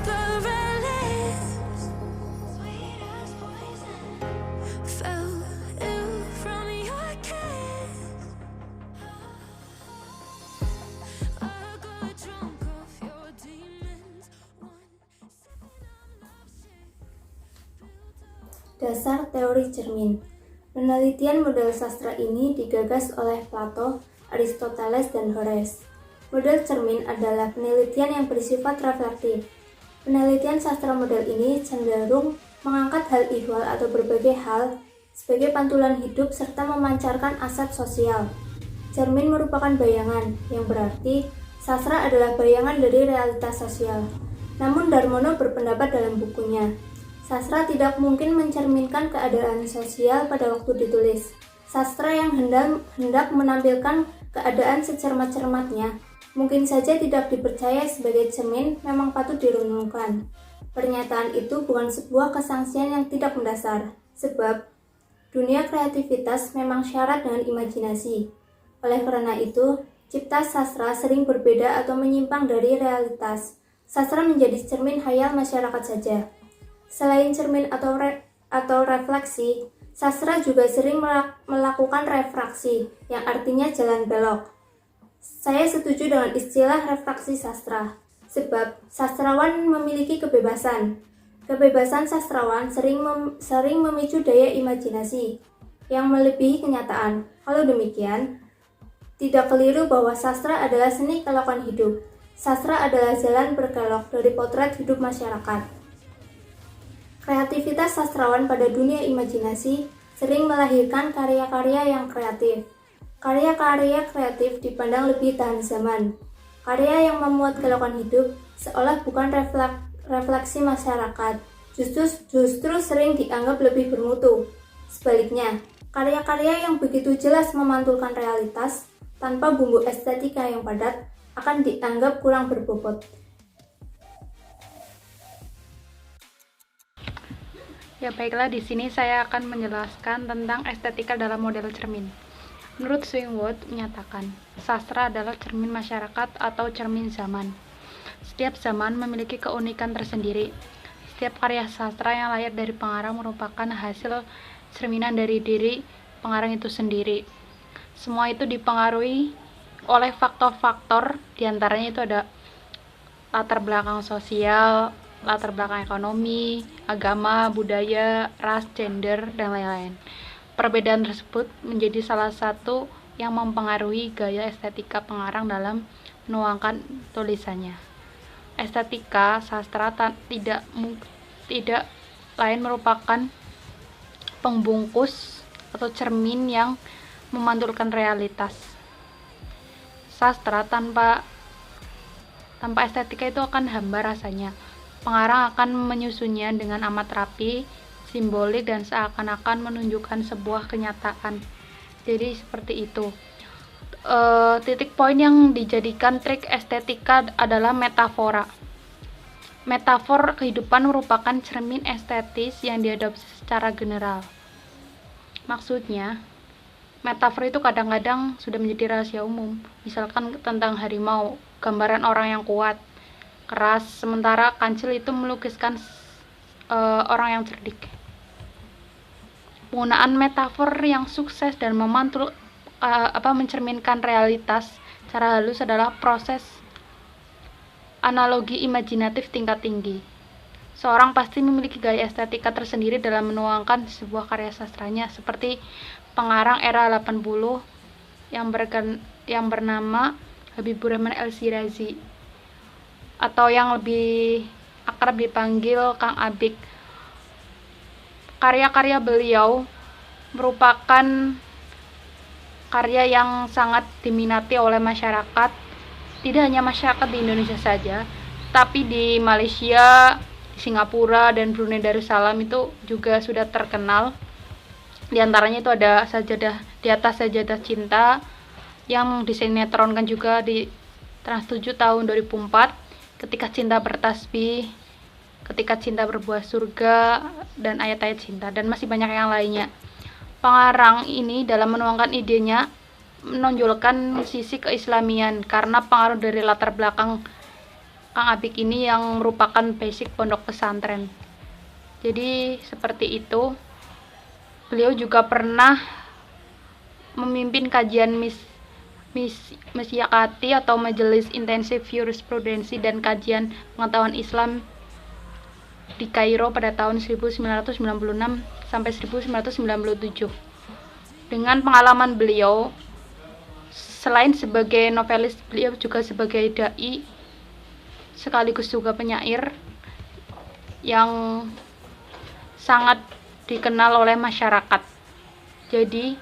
blur our lips. Sweet as poison. Felt ill from your kiss. I got drunk off your demons. One second I'm nauseous. Dasar teori cermin. Penelitian model sastra ini digagas oleh Plato, Aristoteles, dan Horace. Model cermin adalah penelitian yang bersifat reflektif. Penelitian sastra model ini cenderung mengangkat hal ihwal atau berbagai hal sebagai pantulan hidup serta memancarkan aset sosial. Cermin merupakan bayangan, yang berarti sastra adalah bayangan dari realitas sosial. Namun Darmono berpendapat dalam bukunya, sastra tidak mungkin mencerminkan keadaan sosial pada waktu ditulis. Sastra yang hendak menampilkan keadaan secermat-cermatnya mungkin saja tidak dipercaya sebagai cermin, memang patut direnungkan. Pernyataan itu bukan sebuah kesangsian yang tidak mendasar, sebab dunia kreativitas memang syarat dengan imajinasi. Oleh karena itu, cipta sastra sering berbeda atau menyimpang dari realitas. Sastra menjadi cermin khayal masyarakat saja. Selain cermin atau refleksi, sastra juga sering melakukan refraksi, yang artinya jalan belok. Saya setuju dengan istilah refraksi sastra, sebab sastrawan memiliki kebebasan. Kebebasan sastrawan sering memicu daya imajinasi yang melebihi kenyataan. Kalau demikian, tidak keliru bahwa sastra adalah seni kelokan hidup. Sastra adalah jalan berkelok dari potret hidup masyarakat. Kreativitas sastrawan pada dunia imajinasi sering melahirkan karya-karya yang kreatif. Karya-karya kreatif dipandang lebih tahan zaman. Karya yang memuat kelokan hidup seolah bukan refleksi masyarakat, justru sering dianggap lebih bermutu. Sebaliknya, karya-karya yang begitu jelas memantulkan realitas tanpa bumbu estetika yang padat akan dianggap kurang berbobot. Ya baiklah, di sini saya akan menjelaskan tentang estetika dalam model cermin. Menurut Swingwood menyatakan, sastra adalah cermin masyarakat atau cermin zaman. Setiap zaman memiliki keunikan tersendiri. Setiap karya sastra yang lahir dari pengarang merupakan hasil cerminan dari diri pengarang itu sendiri. Semua itu dipengaruhi oleh faktor-faktor, diantaranya itu ada latar belakang sosial, latar belakang ekonomi, agama, budaya, ras, gender, dan lain-lain. Perbedaan tersebut menjadi salah satu yang mempengaruhi gaya estetika pengarang dalam menuangkan tulisannya. Estetika sastra tidak lain merupakan pembungkus atau cermin yang memantulkan realitas. Sastra tanpa estetika itu akan hambar rasanya. Pengarang akan menyusunnya dengan amat rapi, simbolik, dan seakan-akan menunjukkan sebuah kenyataan. Jadi seperti itu. Titik poin yang dijadikan trik estetika adalah metafora. Metafor kehidupan merupakan cermin estetis yang diadopsi secara general. Maksudnya, metafor itu kadang-kadang sudah menjadi rahasia umum. Misalkan tentang harimau, gambaran orang yang kuat, keras, sementara Kancil itu melukiskan orang yang cerdik. Penggunaan metafor yang sukses dan mencerminkan realitas secara halus adalah proses analogi imajinatif tingkat tinggi. Seorang pasti memiliki gaya estetika tersendiri dalam menuangkan sebuah karya sastranya, seperti pengarang era 80 yang bernama Habibur Rahman El-Shirazi, atau yang lebih akrab dipanggil Kang Abik. Karya-karya beliau merupakan karya yang sangat diminati oleh masyarakat, tidak hanya masyarakat di Indonesia saja, tapi di Malaysia, di Singapura, dan Brunei Darussalam itu juga sudah terkenal. Di antaranya itu ada sajadah di atas sajadah cinta yang disinetronkan juga di Trans 7 tahun 2004, ketika cinta bertasbih, ketika cinta berbuah surga, dan ayat-ayat cinta, dan masih banyak yang lainnya. Pengarang ini dalam menuangkan idenya menonjolkan sisi keislamian karena pengaruh dari latar belakang Kang Apik ini yang merupakan basic pondok pesantren. Jadi seperti itu. Beliau juga pernah memimpin kajian Misyakati atau Majelis Intensif Jurisprudensi dan Kajian Pengetahuan Islam di Kairo pada tahun 1996 sampai 1997. Dengan pengalaman beliau, selain sebagai novelis, beliau juga sebagai dai sekaligus juga penyair yang sangat dikenal oleh masyarakat. Jadi,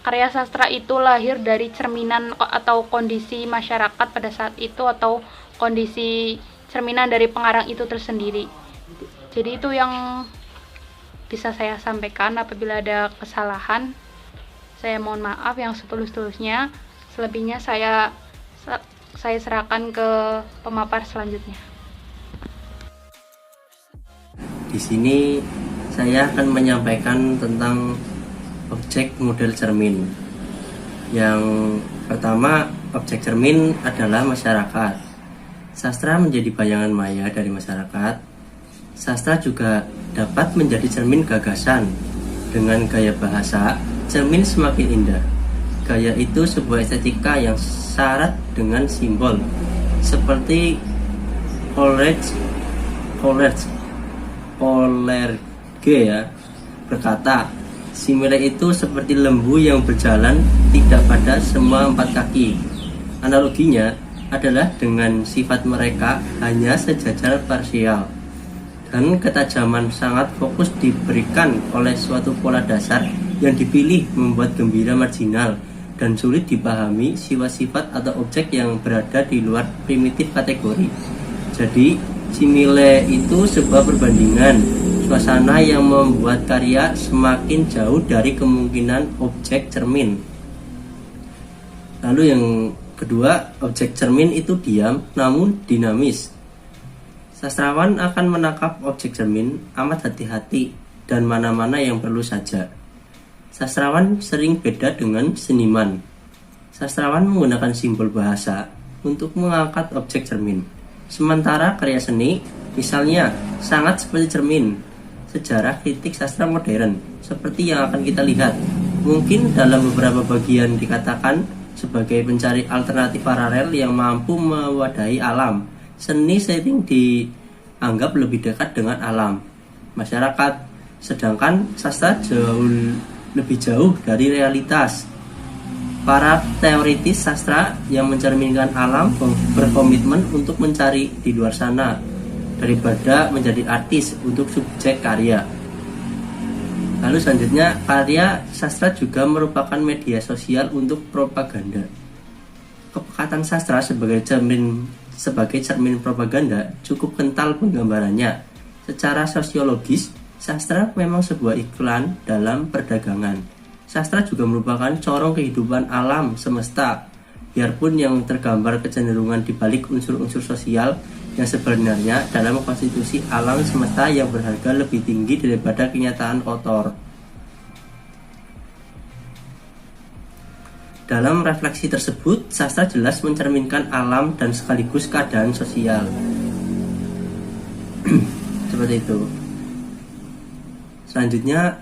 karya sastra itu lahir dari cerminan atau kondisi masyarakat pada saat itu, atau kondisi cerminan dari pengarang itu tersendiri. Jadi itu yang bisa saya sampaikan. Apabila ada kesalahan, saya mohon maaf yang setulus-tulusnya. Selebihnya saya serahkan ke pemapar selanjutnya. Di sini saya akan menyampaikan tentang objek model cermin. Yang pertama, objek cermin adalah masyarakat. Sastra menjadi bayangan maya dari masyarakat. Sastra juga dapat menjadi cermin gagasan. Dengan gaya bahasa, cermin semakin indah. Gaya itu sebuah estetika yang syarat dengan simbol, seperti Coleridge berkata, simile itu seperti lembu yang berjalan tidak pada semua empat kaki. Analoginya adalah dengan sifat mereka hanya sejajar parsial, dan ketajaman sangat fokus diberikan oleh suatu pola dasar yang dipilih membuat gembira marginal dan sulit dipahami sifat-sifat atau objek yang berada di luar primitif kategori. Jadi, simile itu sebuah perbandingan suasana yang membuat karya semakin jauh dari kemungkinan objek cermin. Lalu yang kedua, objek cermin itu diam namun dinamis. Sastrawan akan menangkap objek cermin amat hati-hati dan mana-mana yang perlu saja. Sastrawan sering beda dengan seniman. Sastrawan menggunakan simbol bahasa untuk mengangkat objek cermin. Sementara karya seni, misalnya, sangat seperti cermin sejarah kritik sastra modern, seperti yang akan kita lihat. Mungkin dalam beberapa bagian dikatakan sebagai pencari alternatif paralel yang mampu mewadahi alam. Seni sering dianggap lebih dekat dengan alam, masyarakat, sedangkan sastra lebih jauh dari realitas. Para teoritis sastra yang mencerminkan alam berkomitmen untuk mencari di luar sana daripada menjadi artis untuk subjek karya. Lalu selanjutnya, karya sastra juga merupakan media sosial untuk propaganda. Kepekatan sastra sebagai cermin propaganda cukup kental penggambarannya. Secara sosiologis, sastra memang sebuah iklan dalam perdagangan. Sastra juga merupakan corong kehidupan alam semesta, biarpun yang tergambar kecenderungan di balik unsur-unsur sosial yang sebenarnya dalam konstitusi alam semesta yang berharga lebih tinggi daripada kenyataan kotor. Dalam refleksi tersebut, sastra jelas mencerminkan alam dan sekaligus keadaan sosial. Seperti itu. Selanjutnya,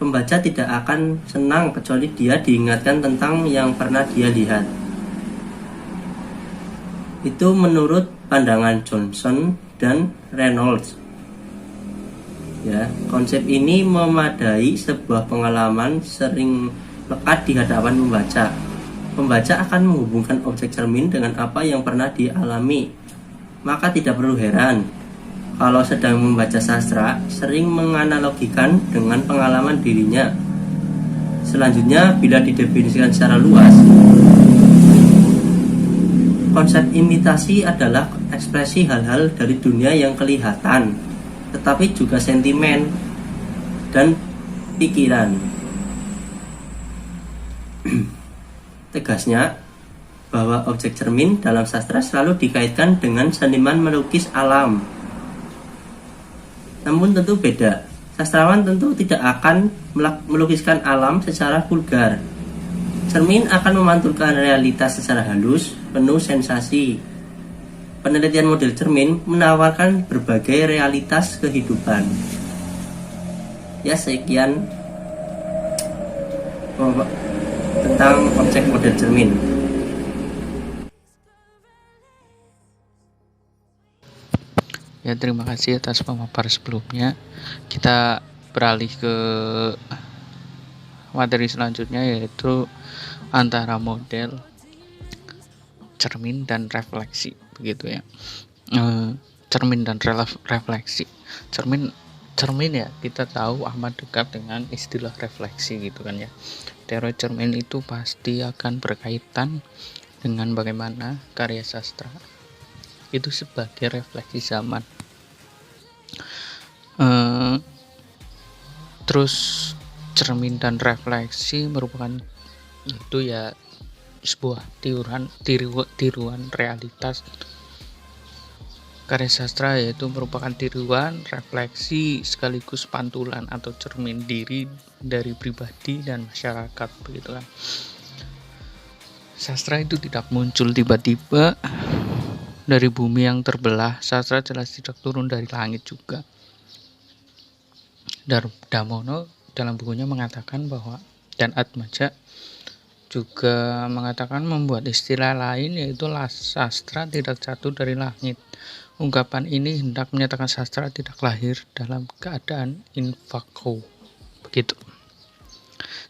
pembaca tidak akan senang kecuali dia diingatkan tentang yang pernah dia lihat. Itu menurut pandangan Johnson dan Reynolds. Ya, konsep ini memadai sebuah pengalaman sering lekat di hadapan pembaca. Pembaca akan menghubungkan objek cermin dengan apa yang pernah dialami. Maka tidak perlu heran kalau sedang membaca sastra sering menganalogikan dengan pengalaman dirinya. Selanjutnya, bila didefinisikan secara luas, konsep imitasi adalah ekspresi hal-hal dari dunia yang kelihatan, tetapi juga sentimen dan pikiran. Tegasnya, bahwa objek cermin dalam sastra selalu dikaitkan dengan seniman melukis alam. Namun tentu beda. Sastrawan tentu tidak akan melukiskan alam secara vulgar. Cermin akan memantulkan realitas secara halus, penuh sensasi. penelitian model cermin menawarkan berbagai realitas kehidupan. Ya, sekian tentang objek model cermin. Ya, terima kasih atas pemaparan sebelumnya. Kita beralih ke materi selanjutnya, yaitu antara model cermin dan refleksi, begitu ya. Cermin dan refleksi. Cermin ya, kita tahu amat dekat dengan istilah refleksi gitu kan ya. Teori cermin itu pasti akan berkaitan dengan bagaimana karya sastra itu sebagai refleksi zaman. Terus cermin dan refleksi merupakan itu ya sebuah tiruan realitas karya sastra, yaitu merupakan tiruan, refleksi sekaligus pantulan atau cermin diri dari pribadi dan masyarakat, begitu kan. Sastra itu tidak muncul tiba-tiba dari bumi yang terbelah. Sastra jelas tidak turun dari langit juga. Damono dalam bukunya mengatakan bahwa, dan Atmaja juga mengatakan, membuat istilah lain yaitu sastra tidak jatuh dari langit. Ungkapan ini hendak menyatakan sastra tidak lahir dalam keadaan in vacuo, begitu.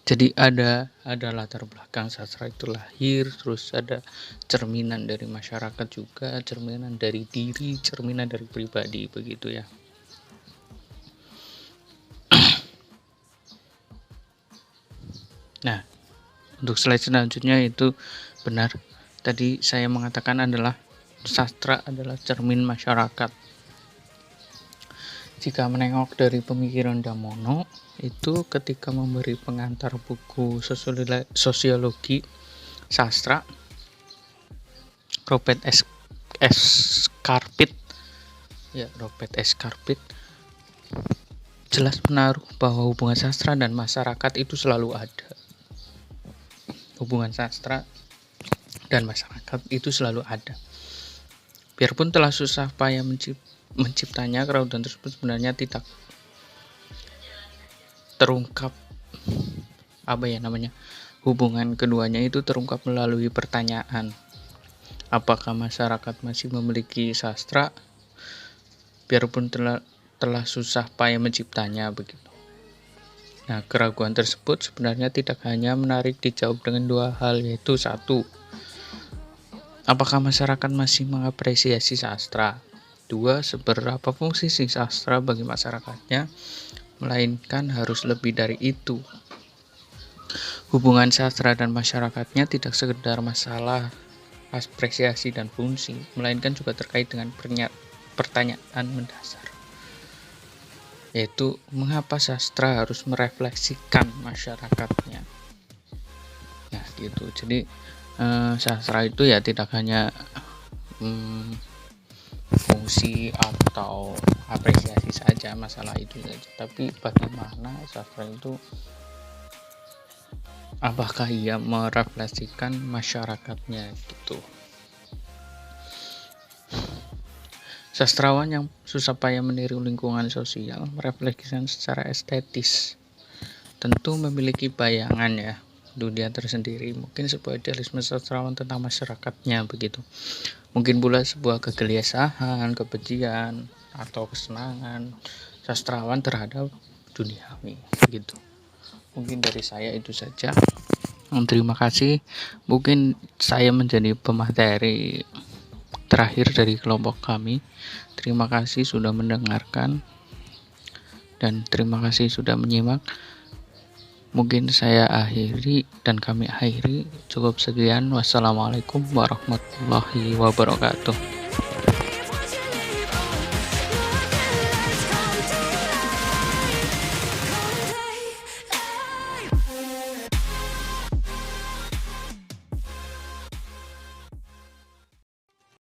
Jadi ada latar belakang sastra itu lahir, terus ada cerminan dari masyarakat juga, cerminan dari diri, cerminan dari pribadi, begitu ya. Nah, untuk slide selanjutnya itu benar. Tadi saya mengatakan adalah sastra adalah cermin masyarakat. Jika menengok dari pemikiran Damono, itu ketika memberi pengantar buku sosiologi sastra, Robert S. Carpit jelas menaruh bahwa hubungan sastra dan masyarakat itu selalu ada. Hubungan sastra dan masyarakat itu selalu ada. Biarpun telah susah payah menciptanya, keraudan tersebut sebenarnya tidak terungkap. Hubungan keduanya itu terungkap melalui pertanyaan, apakah masyarakat masih memiliki sastra biarpun telah susah payah menciptanya, begitu. Nah, keraguan tersebut sebenarnya tidak hanya menarik dijawab dengan dua hal, yaitu satu, apakah masyarakat masih mengapresiasi sastra? Dua, seberapa fungsi sastra bagi masyarakatnya? Melainkan harus lebih dari itu. Hubungan sastra dan masyarakatnya tidak sekedar masalah apresiasi dan fungsi, melainkan juga terkait dengan pertanyaan mendasar, yaitu mengapa sastra harus merefleksikan masyarakatnya. Nah, gitu. Jadi sastra itu ya tidak hanya fungsi atau apresiasi saja, masalah itu saja, tapi bagaimana sastra itu, apakah ia merefleksikan masyarakatnya, gitu. Sastrawan yang susah payah meniru lingkungan sosial merefleksikan secara estetis, tentu memiliki bayangan ya dunia tersendiri, mungkin sebuah idealisme sastrawan tentang masyarakatnya, begitu. Mungkin pula sebuah kegelisahan, kebencian, atau kesenangan sastrawan terhadap duniawi, begitu. Mungkin dari saya itu saja. Terima kasih. Mungkin saya menjadi pemateri terakhir dari kelompok kami. Terima kasih sudah mendengarkan dan terima kasih sudah menyimak. Mungkin saya akhiri dan kami akhiri. Cukup sekian. Wassalamualaikum warahmatullahi wabarakatuh.